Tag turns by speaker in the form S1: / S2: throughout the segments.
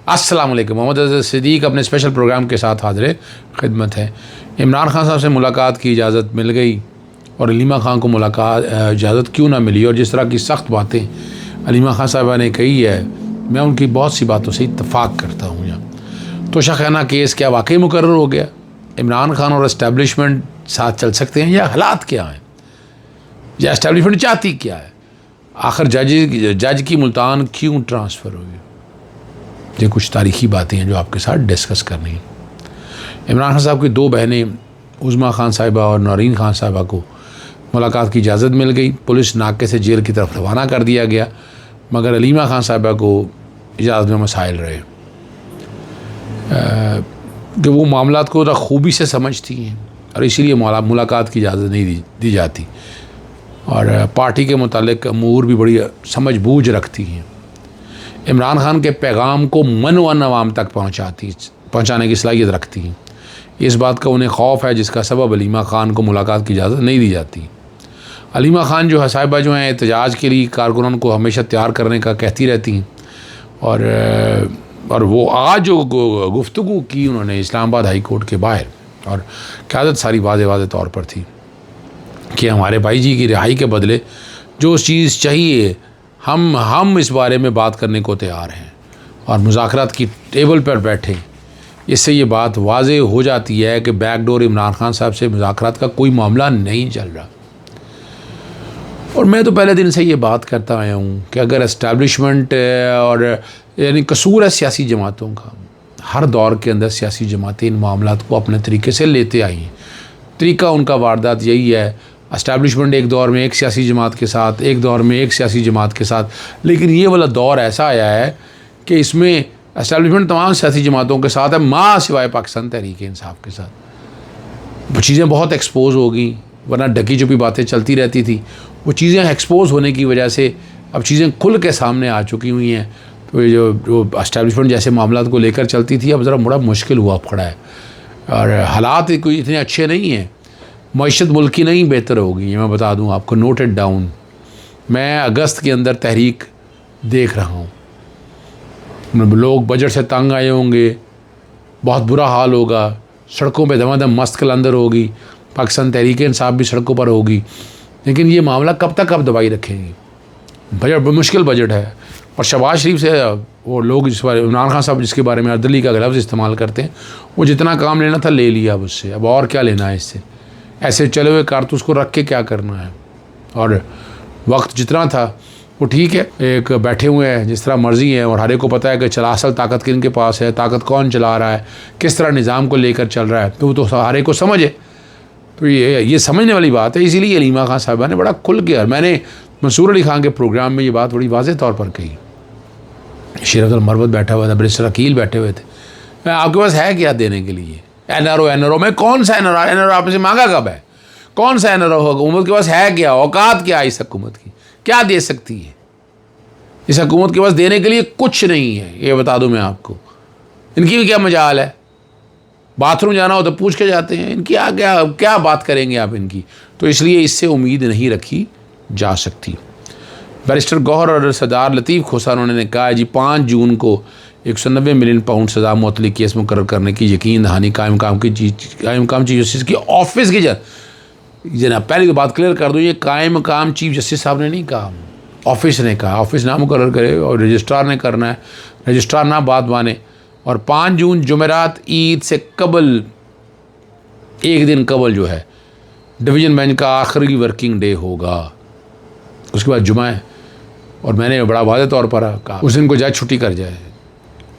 S1: अस्सलाम वालेकुम। मोहम्मद अज़हर सिद्दीक़ अपने स्पेशल प्रोग्राम के साथ हाज़िर खिदमत है। इमरान खान साहब से मुलाकात की इजाज़त मिल गई और अलीमा खान को मुलाकात इजाज़त क्यों ना मिली, और जिस तरह की सख्त बातें अलीमा खान साहबा ने कही है, मैं उनकी बहुत सी बातों से इत्तफ़ाक़ करता हूँ। यहाँ तो शाखाना केस क्या वाकई मुकर्रर हो गया? इमरान खान और इस्टेब्लिशमेंट साथ चल सकते हैं, या हालात क्या हैं, या इस्टेब्लिशमेंट चाहती क्या है? आखिर जज की मुल्तान क्यों ट्रांसफ़र हुई? ये कुछ तारीख़ी बातें हैं जो आपके साथ डिस्कस करनी है। इमरान खान साहब की दो बहनें उज़्मा खान साहिबा और नौरीन खान साहिबा को मुलाकात की इजाज़त मिल गई। पुलिस नाके से जेल की तरफ रवाना कर दिया गया, मगर अलीमा खान साहिबा को इजाज़त में मसाइल रहे कि वो मामलात को खूबी से समझती हैं और इसीलिए मुलाकात की इजाज़त नहीं दी जाती, और पार्टी के मुतालिक अमूर भी बड़ी समझ बूझ रखती हैं। इमरान खान के पैगाम को मनवन अवाम तक पहुँचाने की सलाहियत रखती हैं। इस बात का उन्हें खौफ है, जिसका सबब अलीमा खान को मुलाकात की इजाज़त नहीं दी जाती। अलीमा खान जो साहिबा जो हैं, एहतजाज के लिए कारकुनान को हमेशा तैयार करने का कहती रहती हैं, और वो आज जो गुफ्तगू की उन्होंने इस्लामाबाद हाई कोर्ट के बाहर, और क़यादत सारी वाज़े तौर पर थी कि हमारे भाई जी की रिहाई के बदले जो चीज़ चाहिए हम इस बारे में बात करने को तैयार हैं और मुज़ाकरात की टेबल पर बैठे। इससे ये बात वाज़े हो जाती है कि बैकडोर इमरान खान साहब से मुज़ाकरात का कोई मामला नहीं चल रहा। और मैं तो पहले दिन से ये बात करता आया हूँ कि अगर इस्टेब्लिशमेंट और यानी कसूर है सियासी जमातों का, हर दौर के अंदर सियासी जमातें इन मामलात को अपने तरीके से लेते आई हैं। तरीका उनका वारदात यही है, एस्टैब्लिशमेंट एक दौर में एक सियासी जमात के साथ, एक दौर में एक सियासी जमात के साथ, लेकिन ये वाला दौर ऐसा आया है कि इसमें एस्टैब्लिशमेंट तमाम सियासी जमातों के साथ है, माँ सिवाय पाकिस्तान तहरीक इंसाफ के साथ। वो चीज़ें बहुत एक्सपोज हो गई, वरना ढकी छुपी बातें चलती रहती थी। वो चीज़ें एक्सपोज होने की वजह से अब चीज़ें खुल के सामने आ चुकी हुई हैं। तो ये जो एस्टैब्लिशमेंट जैसे मामलों को लेकर चलती थी, अब ज़रा बड़ा मुश्किल हुआ पड़ा है, और हालात कोई इतने अच्छे नहीं हैं। मईशत मुल्क की नहीं बेहतर होगी, ये मैं बता दूं आपको, नोटेड डाउन। मैं अगस्त के अंदर तहरीक देख रहा हूँ, लोग बजट से तंग आए होंगे, बहुत बुरा हाल होगा, सड़कों पे धमाधम मस्त कलंदर होगी, पाकिस्तान तहरीक इंसाफ भी सड़कों पर होगी। लेकिन ये मामला कब तक आप दबाई रखेंगे? बजट मुश्किल बजट है, और शहबाज शरीफ से वो लोग जिस बारे इमरान खान साहब जिसके बारे में अर्दली का लफ्ज़ इस्तेमाल करते हैं, वो जितना काम लेना था ले लिया अब उससे, अब और क्या लेना है इससे? ऐसे चले हुए कारतूस को रख के क्या करना है? और वक्त जितना था वो ठीक है, एक बैठे हुए हैं जिस तरह मर्ज़ी है, और हर एक को पता है कि चला असल ताकत किन के पास है, ताकत कौन चला रहा है, किस तरह निज़ाम को लेकर चल रहा है, तो वो तो हर एक को समझ है। तो ये समझने वाली बात है। इसीलिए अलीमा खान साहिबा ने बड़ा खुल के, मैंने मंसूर अली खान के प्रोग्राम में ये बात बड़ी वाज़े तौर पर कही। शेर अब्दुल मरवत बैठा हुआ था, बैरिस्टर अकील बैठे हुए थे। मैं आपके पास है क्या देने के लिए? एनआरओ में कौन सा एनआरओ आपसे मांगा कब है? कौन सा एनआरओ हुकूमत के पास है क्या? औकात क्या है इस हुकूमत की? क्या दे सकती है? इस हुकूमत के पास देने के लिए कुछ नहीं है, ये बता दूं मैं आपको। इनकी भी क्या मजाल है? बाथरूम जाना हो तो पूछ के जाते हैं, इनकी क्या बात करेंगे आप इनकी? तो इसलिए इससे उम्मीद नहीं रखी जा सकती। बैरिस्टर गौहर और सरदार लतीफ़ खोसा उन्होंने कहा है जी 5 जून को 190 मिलियन पाउंड सज़ा मुअत्तली केस मुकर्रर करने की यकीन दहानी कायम काम चीफ जस्टिस की ऑफिस की जनाब, पहले तो बात क्लियर कर दूँ, ये कायम काम चीफ जस्टिस साहब ने नहीं कहा, ऑफिस ने कहा। ऑफिस ना मुकर्रर करे और रजिस्ट्रार ने करना है, रजिस्ट्रार ना बात माने। और 5 जून जुमेरात ईद से कबल, एक दिन कबल जो है, डिवीज़न बेंच का आखिरी वर्किंग डे होगा, उसके बाद जुमा है। और मैंने बड़ा वाज़े तौर पर कहा उस दिन को जज छुट्टी कर जाए,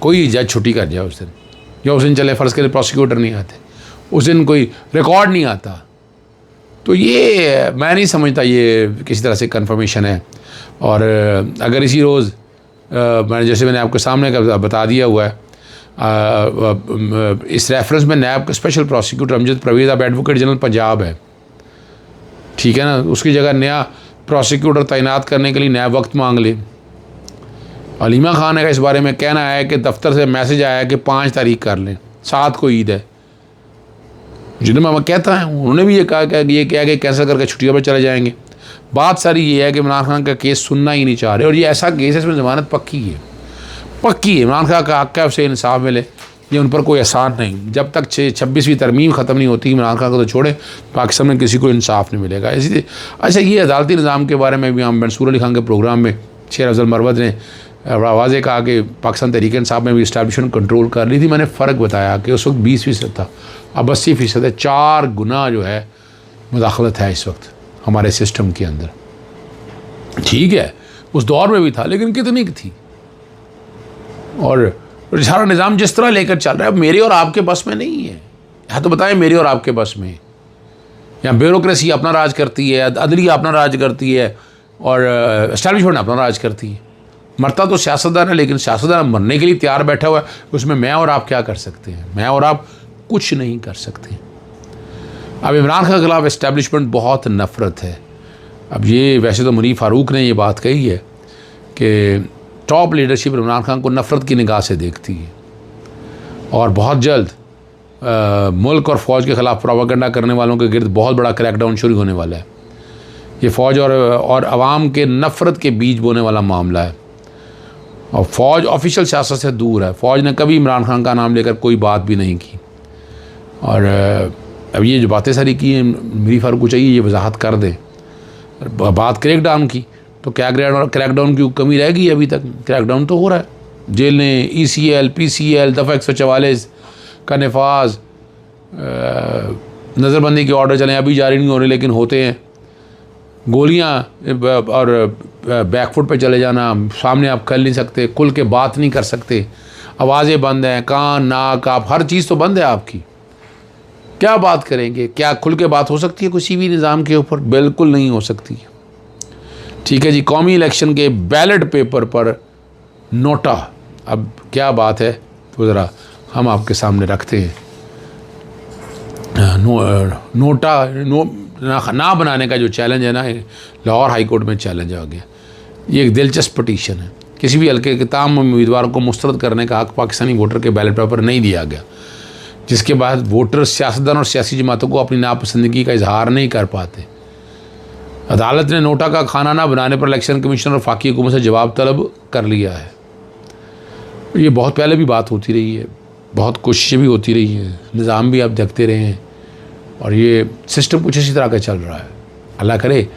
S1: कोई जज छुट्टी कर जाए उस दिन, या उस दिन चले फ़र्ज़ के लिए प्रोसिक्यूटर नहीं आते, उस दिन कोई रिकॉर्ड नहीं आता। तो ये मैं नहीं समझता ये किसी तरह से कन्फर्मेशन है। और अगर इसी रोज़ जैसे मैंने आपके सामने का बता दिया हुआ है, इस रेफरेंस में नैब स्पेशल प्रोसिक्यूटर अमजद परवेज़ अब एडवोकेट जनरल पंजाब है, ठीक है ना, उसकी जगह नया प्रोसिक्यूटर तैनात करने के लिए नया वक्त मांग ले। अलीमा खान का इस बारे में कहना है कि दफ्तर से मैसेज आया कि 5 तारीख कर लें, 7 को ईद है। जिन्हें मैं कहता है उन्होंने भी ये कहा कि कैंसिल करके छुट्टियों पर चले जाएंगे। बात सारी ये है कि इमरान खान का केस सुनना ही नहीं चाह रहे, और ये ऐसा केस है इसमें ज़मानत पक्की है। पक्की है, इमरान खान का हक़ है उसे इंसाफ मिले, ये उन पर कोई एहसान नहीं। जब तक 26वीं तरमीम ख़त्म नहीं होती इमरान खान को तो छोड़े, पाकिस्तान में किसी को इंसाफ नहीं मिलेगा। इसलिए अच्छा, ये अदालती निज़ाम के बारे में भी हम मंसूर अली खान के प्रोग्राम में शेर अफजल मरवत ने बड़ा वाज़े कहा कि पाकिस्तान तहरीक इंसाफ में भी इस्टेब्लिशमेंट कंट्रोल कर रही थी। मैंने फ़र्क बताया कि उस वक्त 20% था, अब 80% है। 4 गुना जो है मुदाखलत है इस वक्त हमारे सिस्टम के अंदर। ठीक है, उस दौर में भी था, लेकिन कितनी थी? और सारा निज़ाम जिस तरह लेकर चल रहा है, मेरे और आपके बस में नहीं है। यहाँ तो बताएं, मेरे और आपके बस में। यहाँ ब्यूरोक्रेसी अपना राज करती है, अदलिया अपना राज करती है, और एस्टैब्लिशमेंट अपना राज करती है। मरता तो सियासतदान है, लेकिन सियासतदान मरने के लिए तैयार बैठा हुआ है। उसमें मैं और आप क्या कर सकते हैं? मैं और आप कुछ नहीं कर सकते। अब इमरान खान के खिलाफ एस्टैब्लिशमेंट बहुत नफ़रत है। अब ये वैसे तो मुनीर फ़ारूक ने ये बात कही है कि टॉप लीडरशिप इमरान खान को नफ़रत की निगाह से देखती है, और बहुत जल्द मुल्क और फ़ौज के ख़िलाफ़ प्रोपेगेंडा करने वालों के गिर्द बहुत बड़ा क्रैकडाउन शुरू होने वाला है। ये फ़ौज और आवाम के नफ़रत के बीज बोने वाला मामला है। और फ़ौज ऑफिशियल सियासत से दूर है। फ़ौज ने कभी इमरान खान का नाम लेकर कोई बात भी नहीं की। और अब ये जो बातें सारी की हैं, मुनीर फ़ारूक को चाहिए ये वजाहत कर दें। बात क्रैकडाउन की, तो क्या क्रैकडाउन की कमी रह गई? अभी तक क्रैकडाउन तो हो रहा है। जेल ने ECL, PCL, दफ़ा 144 का नफाज, नज़रबंदी के ऑर्डर चले, अभी जारी नहीं हो रहे लेकिन होते हैं। गोलियां और बैकफुट पे चले जाना, सामने आप कर नहीं सकते, खुल के बात नहीं कर सकते, आवाज़ें बंद हैं, कान नाक आप हर चीज़ तो बंद है आपकी। क्या बात करेंगे? क्या खुल के बात हो सकती है किसी भी निज़ाम के ऊपर? बिल्कुल नहीं हो सकती। ठीक है जी, कौमी इलेक्शन के बैलेट पेपर पर नोटा, अब क्या बात है तो ज़रा हम आपके सामने रखते हैं। नोटा ना बनाने का जो चैलेंज है ना, लाहौर हाई कोर्ट में चैलेंज आ गया। ये एक दिलचस्प पटिशन है। किसी भी हल्के के तमाम उम्मीदवार को मुस्तरद करने का हक़ पाकिस्तानी वोटर के बैलेट पेपर नहीं दिया गया, जिसके बाद वोटर सियासतदान और सियासी जमातों को अपनी नापसंदगी का इजहार नहीं कर पाते। अदालत ने नोटा का खाना ना बनाने पर इलेक्शन कमीशन और फाकी हुकूमत से जवाब तलब कर लिया है। ये बहुत पहले भी बात होती रही है, बहुत कोशिशें भी होती रही हैं, निज़ाम भी आप देखते रहे हैं, और ये सिस्टम कुछ इसी तरह का चल रहा है। अल्लाह करे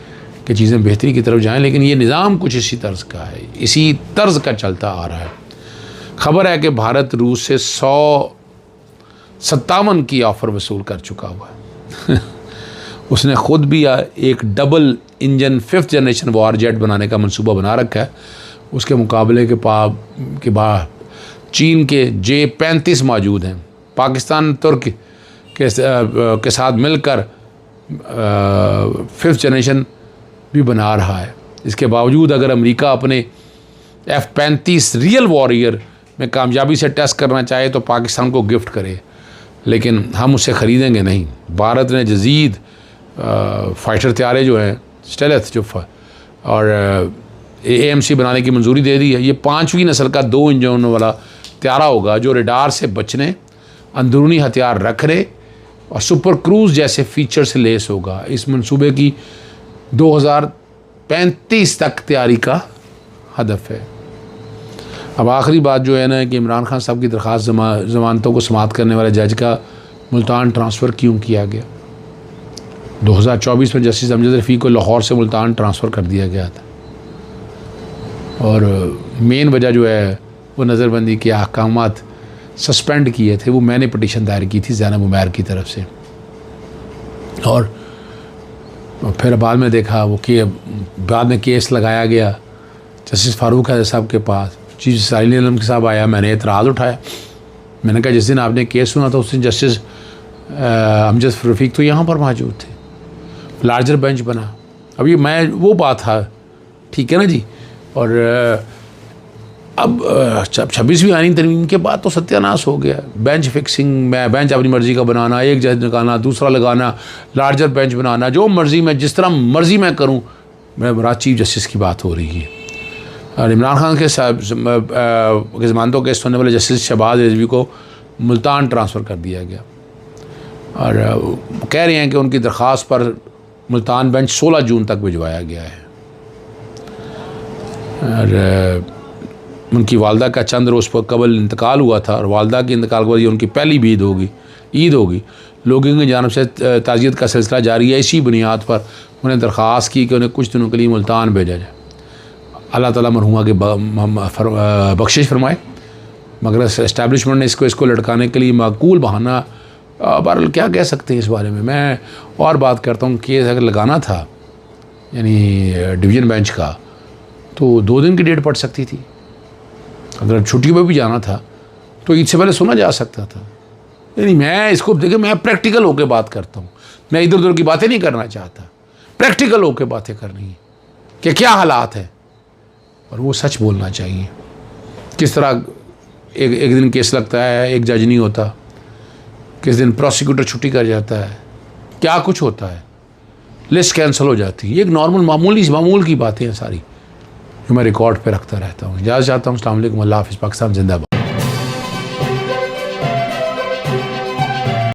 S1: कि चीज़ें बेहतरी की तरफ जाएं, लेकिन ये निज़ाम कुछ इसी तर्ज का है, इसी तर्ज का चलता आ रहा है। खबर है कि भारत रूस से 157 की ऑफ़र वसूल कर चुका हुआ है। उसने ख़ुद भी एक डबल इंजन 5th जनरेशन वार जेट बनाने का मंसूबा बना रखा है। उसके मुकाबले के बाद चीन के J-35 मौजूद हैं। पाकिस्तान तुर्क के साथ मिलकर 5th जनरेशन भी बना रहा है। इसके बावजूद अगर अमेरिका अपने F-35 रियल वॉरियर में कामयाबी से टेस्ट करना चाहे तो पाकिस्तान को गिफ्ट करे, लेकिन हम उसे ख़रीदेंगे नहीं। भारत ने जदीद फाइटर तैयारे जो हैं स्टेलथ और AMC बनाने की मंजूरी दे दी है। ये 5वीं नस्ल का 2 इंजन वाला तैयारा होगा जो रडार से बचने, अंदरूनी हथियार रखने और सुपर क्रूज़ जैसे फीचर से लेस होगा। इस मंसूबे की 2035 तक तैयारी का हदफ है। अब आखिरी बात जो है ना कि इमरान खान साहब की दरख्वास्त ज़मानतों को समाअत करने वाले जज का मुल्तान ट्रांसफ़र क्यों किया गया? 2024 में जस्टिस अमजद रफ़ीक को लाहौर से मुल्तान ट्रांसफ़र कर दिया गया था, और मेन वजह जो है वो नज़रबंदी के अहकामात सस्पेंड किए थे। वो मैंने पटिशन दायर की थी ज़ैनब उमैर की तरफ से, और फिर बाद में देखा वो कि बाद में केस लगाया गया जस्टिस फ़ारूक साहब के पास। चीफ साहिल आलम के साहब आया, मैंने एतराज़ उठाया। मैंने कहा जिस दिन आपने केस सुना था उस दिन जस्टिस अमजद रफ़ीक तो यहाँ पर मौजूद थे, लार्जर बेंच बना। अभी मैं वो बात था, ठीक है ना जी। और अब 26वीं आईनी तरमीम के बाद तो सत्यानाश हो गया। बेंच फिक्सिंग में बेंच अपनी मर्ज़ी का बनाना, एक जज निकालना, दूसरा लगाना, लार्जर बेंच बनाना, जो मर्ज़ी मैं जिस तरह मर्ज़ी मैं करूं। मैं बड़ा चीफ जस्टिस की बात हो रही है। और इमरान खान के ज़मानतों केस होने वाले जस्टिस शहबाज रिजवी को मुल्तान ट्रांसफ़र कर दिया गया, और कह रहे हैं कि उनकी दरख्वास्त पर मुल्तान बेंच 16 जून तक भिजवाया गया है। और उनकी वालदा का चंद रोज़ पर कबल इंतकाल हुआ था और वालदा के इंतकाल के बाद ये उनकी पहली भी ईद होगी। लोगों की जानब से ताज़ियत का सिलसिला जारी है। इसी बुनियाद पर उन्हें दरख्वास्त की कि उन्हें कुछ दिनों के लिए मुल्तान भेजा जाए। अल्लाह ताला मरहुमा के बख्शिश फरमाए, मगर इस्टेब्लिशमेंट ने इसको लटकाने के लिए माकूल बहाना, बहरहाल क्या कह सकते हैं इस बारे में। मैं और बात करता हूँ, केस अगर लगाना था यानी डिवीज़न बेंच का तो 2 दिन की डेट पड़ सकती थी। अगर छुट्टियों पर भी जाना था तो ईद से पहले सुना जा सकता था। यानी मैं इसको देखिए, मैं प्रैक्टिकल होकर बात करता हूँ, मैं इधर उधर की बातें नहीं करना चाहता, प्रैक्टिकल होकर बातें करनी है कि क्या हालात है और वो सच बोलना चाहिए। किस तरह एक दिन केस लगता है, एक जज नहीं होता, किस दिन प्रोसिक्यूटर छुट्टी कर जाता है, क्या कुछ होता है, लिस्ट कैंसिल हो जाती है। ये एक नॉर्मल मामूल की बातें हैं सारी, जो मैं रिकॉर्ड पे रखता रहता हूँ। इजाज़त चाहता हूँ। अस्सलाम वालेकुम, अल्लाह हाफ़िज़, पाकिस्तान जिंदाबाद।